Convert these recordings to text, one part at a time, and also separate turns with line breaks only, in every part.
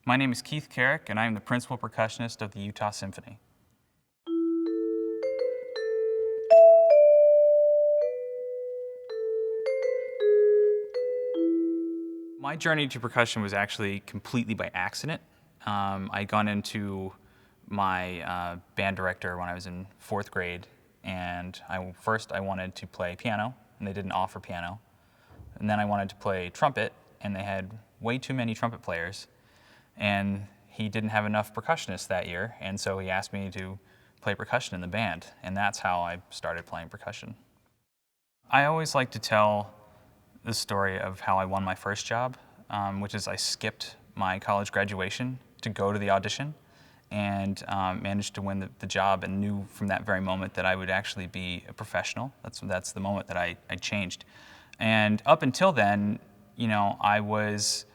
My name is Keith Carrick, and I am the principal percussionist of the Utah Symphony. My journey to percussion was actually completely by accident. I'd gone into my band director when I was in 4th grade, and first I wanted to play piano, and they didn't offer piano. And then I wanted to play trumpet, and they had way too many trumpet players, and he didn't have enough percussionists that year, and so he asked me to play percussion in the band, and that's how I started playing percussion. I always like to tell the story of how I won my first job, which is I skipped my college graduation to go to the audition and managed to win the job, and knew from that very moment that I would actually be a professional. That's the moment that I changed. And up until then, you know, I was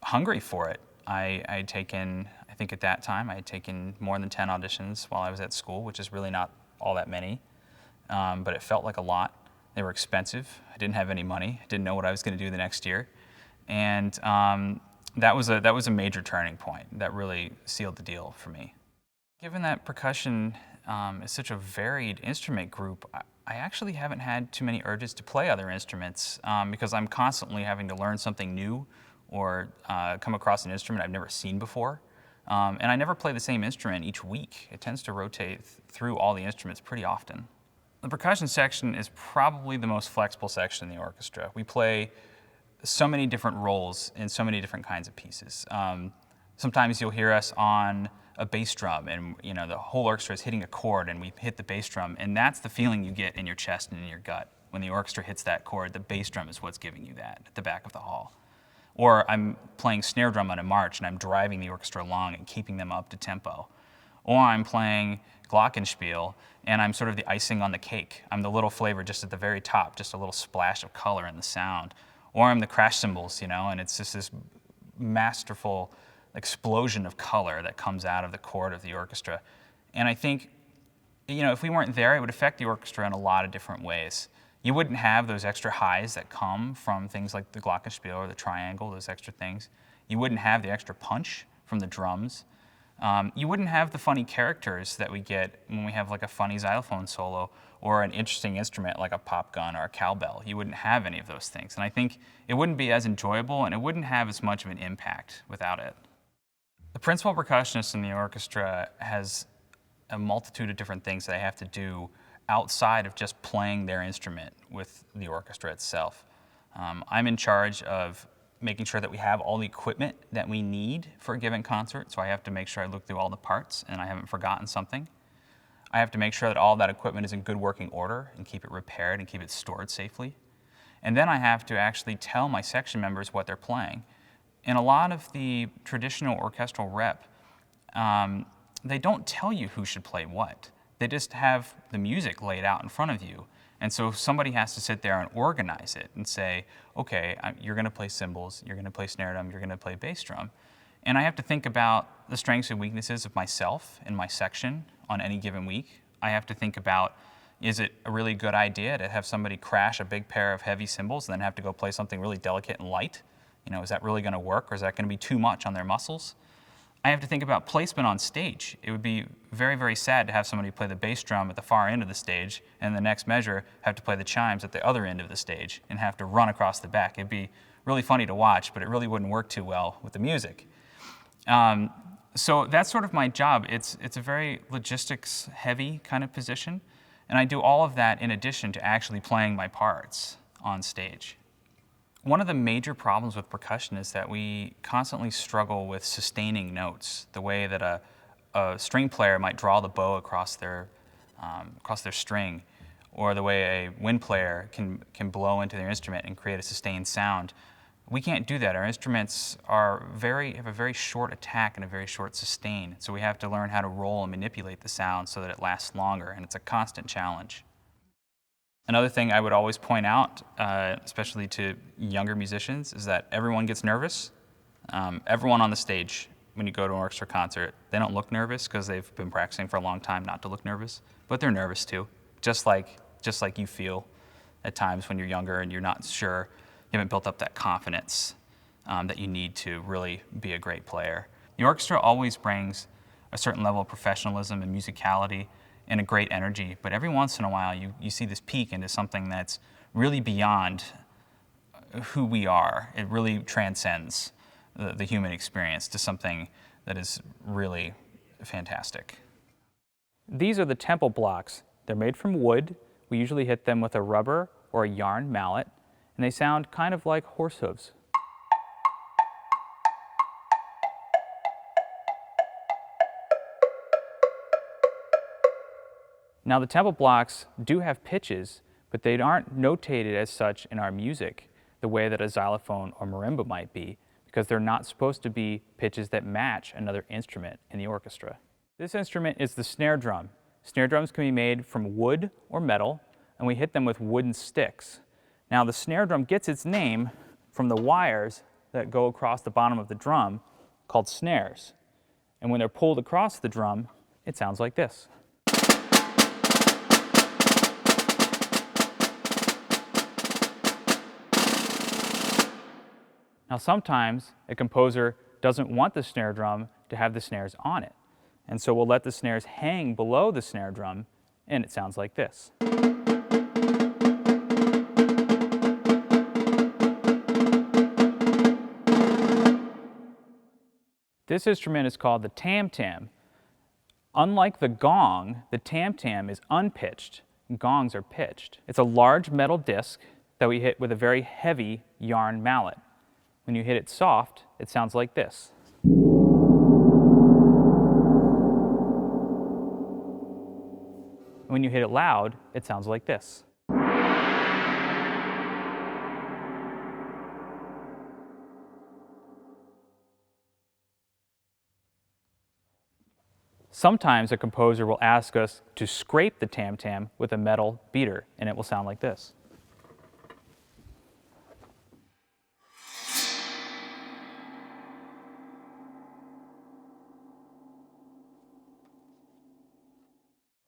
hungry for it. I think at that time, I had taken more than 10 auditions while I was at school, which is really not all that many, but it felt like a lot. They were expensive. I didn't have any money. I didn't know what I was going to do the next year. And that was a major turning point that really sealed the deal for me. Given that percussion is such a varied instrument group, I actually haven't had too many urges to play other instruments because I'm constantly having to learn something new or come across an instrument I've never seen before. And I never play the same instrument each week. It tends to rotate through all the instruments pretty often. The percussion section is probably the most flexible section in the orchestra. We play so many different roles in so many different kinds of pieces. Sometimes you'll hear us on a bass drum, and you know the whole orchestra is hitting a chord, and we hit the bass drum, and that's the feeling you get in your chest and in your gut. When the orchestra hits that chord, the bass drum is what's giving you that at the back of the hall. Or I'm playing snare drum on a march, and I'm driving the orchestra along and keeping them up to tempo. Or I'm playing Glockenspiel, and I'm sort of the icing on the cake. I'm the little flavor just at the very top, just a little splash of color in the sound. Or I'm the crash cymbals, you know, and it's just this masterful explosion of color that comes out of the chord of the orchestra. And I think, you know, if we weren't there, it would affect the orchestra in a lot of different ways. You wouldn't have those extra highs that come from things like the Glockenspiel or the triangle, those extra things. You wouldn't have the extra punch from the drums. You wouldn't have the funny characters that we get when we have like a funny xylophone solo or an interesting instrument like a pop gun or a cowbell. You wouldn't have any of those things. And I think it wouldn't be as enjoyable, and it wouldn't have as much of an impact without it. The principal percussionist in the orchestra has a multitude of different things they have to do outside of just playing their instrument with the orchestra itself. I'm in charge of making sure that we have all the equipment that we need for a given concert, so I have to make sure I look through all the parts and I haven't forgotten something. I have to make sure that all that equipment is in good working order and keep it repaired and keep it stored safely. And then I have to actually tell my section members what they're playing. In a lot of the traditional orchestral rep, they don't tell you who should play what. They just have the music laid out in front of you. And so somebody has to sit there and organize it and say, okay, you're going to play cymbals, you're going to play snare drum, you're going to play bass drum. And I have to think about the strengths and weaknesses of myself and my section on any given week. I have to think about, is it a really good idea to have somebody crash a big pair of heavy cymbals and then have to go play something really delicate and light? You know, is that really going to work, or is that going to be too much on their muscles? I have to think about placement on stage. It would be very, very sad to have somebody play the bass drum at the far end of the stage and the next measure have to play the chimes at the other end of the stage and have to run across the back. It'd be really funny to watch, but it really wouldn't work too well with the music. So that's sort of my job. It's a very logistics-heavy kind of position, and I do all of that in addition to actually playing my parts on stage. One of the major problems with percussion is that we constantly struggle with sustaining notes, the way that a string player might draw the bow across their string, or the way a wind player can blow into their instrument and create a sustained sound. We can't do that. Our instruments have a very short attack and a very short sustain, so we have to learn how to roll and manipulate the sound so that it lasts longer, and it's a constant challenge. Another thing I would always point out, especially to younger musicians, is that everyone gets nervous. Everyone on the stage, when you go to an orchestra concert, they don't look nervous because they've been practicing for a long time not to look nervous, but they're nervous too, just like you feel at times when you're younger and you're not sure, you haven't built up that confidence that you need to really be a great player. The orchestra always brings a certain level of professionalism and musicality and a great energy, but every once in a while you see this peak into something that's really beyond who we are. It really transcends the human experience to something that is really fantastic. These are the tempo blocks. They're made from wood. We usually hit them with a rubber or a yarn mallet, and they sound kind of like horse hooves. Now the tempo blocks do have pitches, but they aren't notated as such in our music the way that a xylophone or marimba might be, because they're not supposed to be pitches that match another instrument in the orchestra. This instrument is the snare drum. Snare drums can be made from wood or metal, and we hit them with wooden sticks. Now the snare drum gets its name from the wires that go across the bottom of the drum called snares. And when they're pulled across the drum, it sounds like this. Now sometimes a composer doesn't want the snare drum to have the snares on it, and so we'll let the snares hang below the snare drum, and it sounds like this. This instrument is called the Tam Tam. Unlike the gong, the Tam Tam is unpitched. Gongs are pitched. It's a large metal disc that we hit with a very heavy yarn mallet. When you hit it soft, it sounds like this. When you hit it loud, it sounds like this. Sometimes a composer will ask us to scrape the tam tam with a metal beater, and it will sound like this.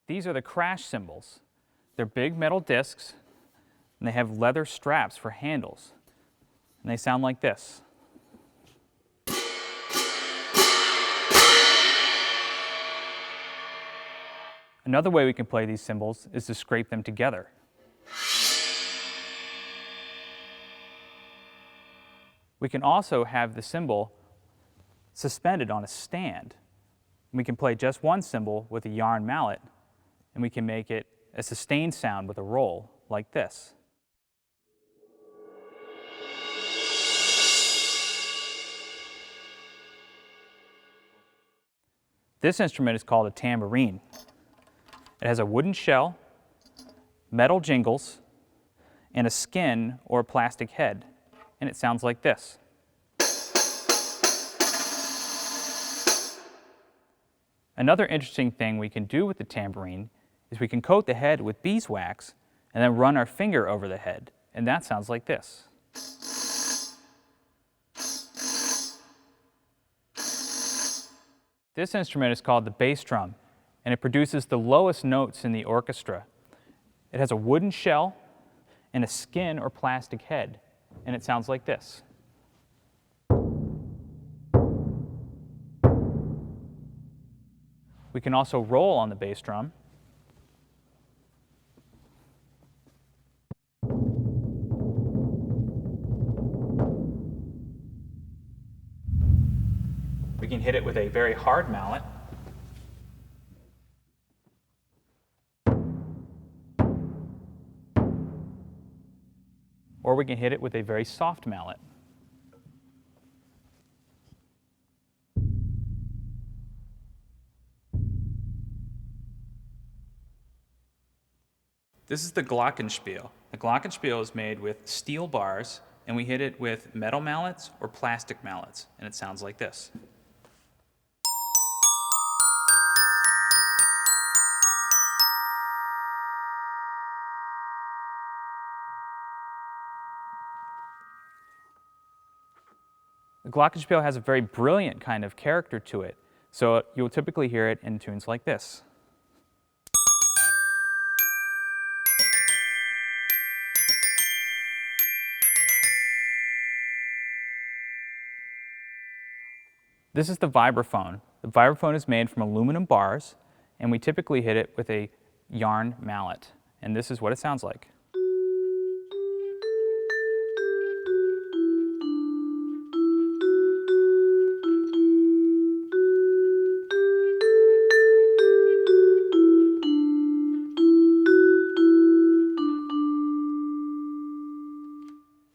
These are the crash cymbals. They're big metal discs, and they have leather straps for handles, and they sound like this. Another way we can play these cymbals is to scrape them together. We can also have the cymbal suspended on a stand. We can play just one cymbal with a yarn mallet, and we can make it a sustained sound with a roll, like this. This instrument is called a tambourine. It has a wooden shell, metal jingles, and a skin or plastic head, and it sounds like this. Another interesting thing we can do with the tambourine is we can coat the head with beeswax and then run our finger over the head, and that sounds like this. This instrument is called the bass drum, and it produces the lowest notes in the orchestra. It has a wooden shell and a skin or plastic head, and it sounds like this. We can also roll on the bass drum. We can hit it with a very hard mallet. Or we can hit it with a very soft mallet. This is the Glockenspiel. The Glockenspiel is made with steel bars, and we hit it with metal mallets or plastic mallets, and it sounds like this. The Glockenspiel has a very brilliant kind of character to it, so you'll typically hear it in tunes like this. This is the vibraphone. The vibraphone is made from aluminum bars, and we typically hit it with a yarn mallet. And this is what it sounds like.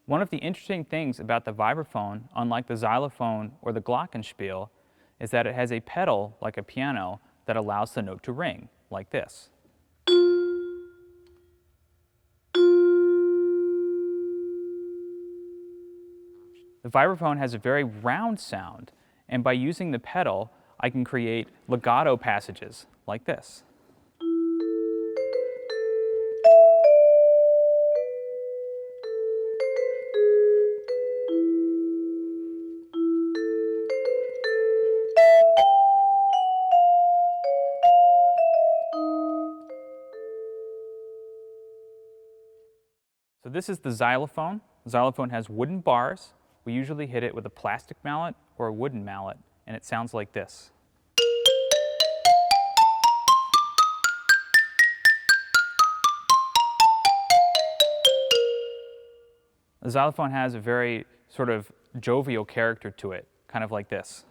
One of the interesting things about the vibraphone, unlike the xylophone or the Glockenspiel, is that it has a pedal, like a piano, that allows the note to ring, like this. The vibraphone has a very round sound, and by using the pedal, I can create legato passages, like this. So this is the xylophone. The xylophone has wooden bars. We usually hit it with a plastic mallet or a wooden mallet, and it sounds like this. The xylophone has a very sort of jovial character to it, kind of like this.